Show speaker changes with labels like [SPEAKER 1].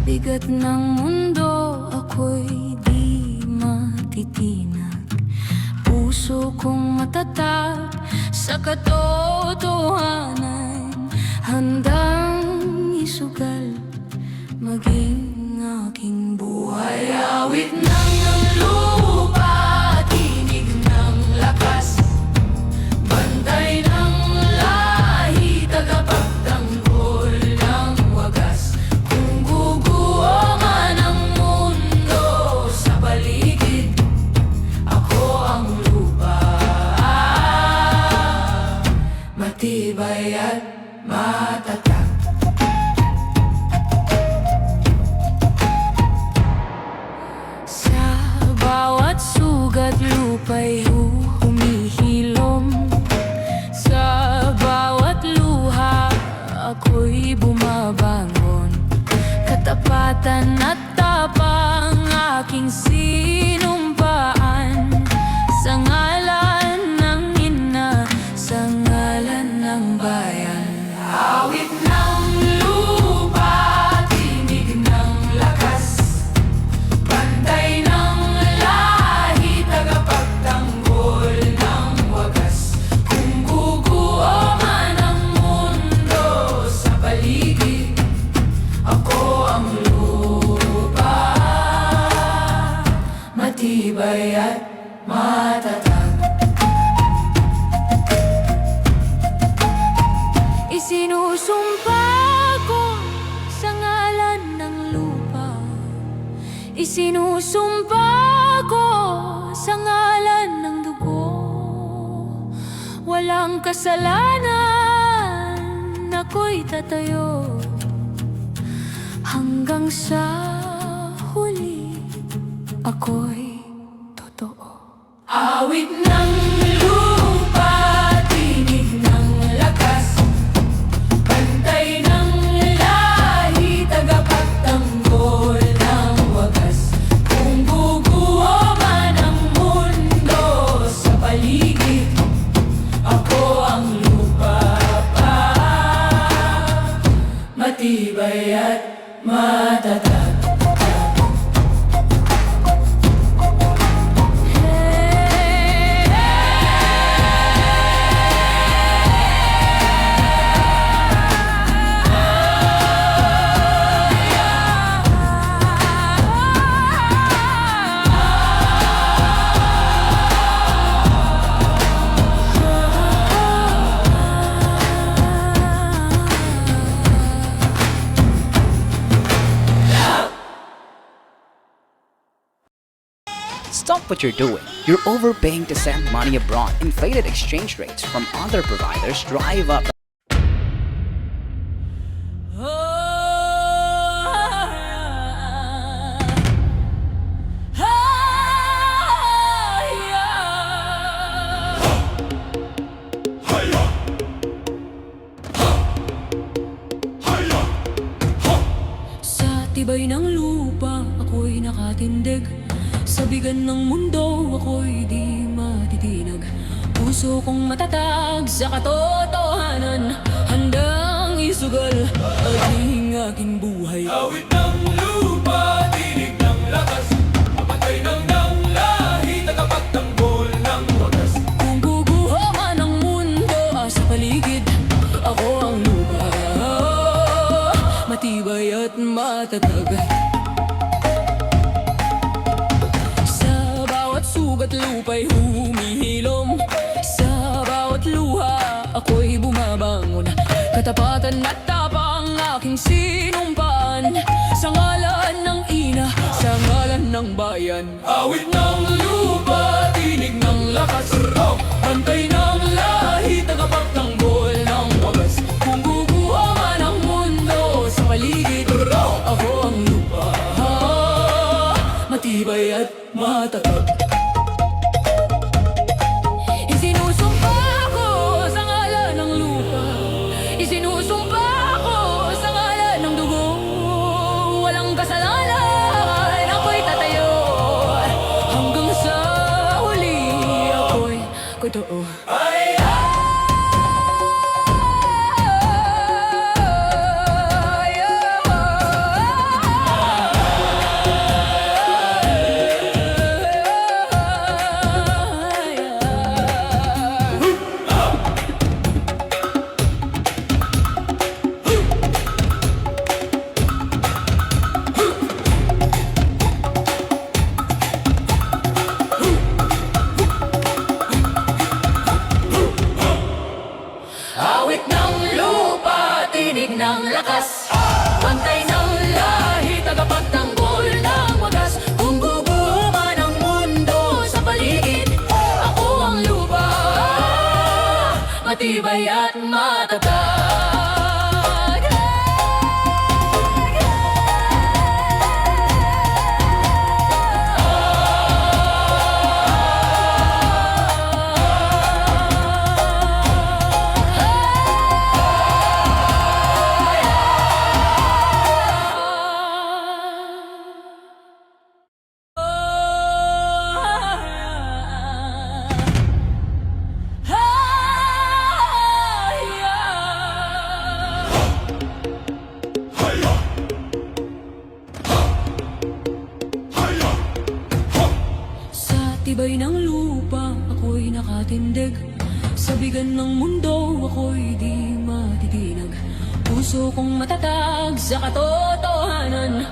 [SPEAKER 1] bigat ng mundo, ako'y di matitinag. Puso kong matatag sa katotohanan, handang isugal maging aking buhay. Awit ng lupa, tinig ng lakas, bantay ng lahi, tagapagtanggol ng wagas. Kung guguho man ang mundo sa paligid, ako ang lupa, matibay at matatag. Sa bawat sugat lupa'y humihilom, sa bawat luha ako'y bumabangon. Katapatan at tapang aking sinumpaan, sa ngalan ng ina, sa ngalan ng bayan. Awit ng lupa, tinig ng lakas, bantay ng lahi, tagapagtanggol ng wagas. Kung guguho man ang mundo sa paligid, ako ang lupa, matibay at matatag. Isinusumpa ko sa ngalan ng lupa, isinusumpa ko sa ngalan ng dugo. Walang kasalanan, ako'y tatayo hanggang sa huli, ako'y totoo. Awit ng lupa, tinig ng lakas, bantay ng lahi, tagapagtanggol ng wagas. Kung guguho man ang mundo sa paligid, ako ang lupa pa, matibay at matatag.
[SPEAKER 2] Stop what you're doing. You're overpaying to send money abroad. Inflated exchange rates from other providers drive up.
[SPEAKER 1] Sa tibay ng lupa, ako'y nakatindig. Sa bigan ng mundo, ako'y di matitinag. Puso kong matatag sa katotohanan, handang isugal ang aking buhay.
[SPEAKER 3] Awit ng lupa, tinig ng lakas, bantay ng lahi, tagapagtanggol ng wagas.
[SPEAKER 1] Kung guguho man ang mundo sa paligid, ako ang lupa, matibay at matatag. Sugat lupa'y humihilom, sa bawat luha ako'y bumabangon. Katapatan at tapang aking sinumpaan, sa ngalan ng ina, sa ngalan ng bayan.
[SPEAKER 3] Awit ng lupa, tinig ng lakas, bantay ng lahi, tagapagtanggol ng wagas.
[SPEAKER 1] Kung guguho man ang mundo sa paligid, ako ang lupa, matibay at matatag. Totoo. tibay ng lupa, ako'y nakatindig. Sa bigan ng mundo, ako'y di matitinag. Puso kong matatag sa katotohanan.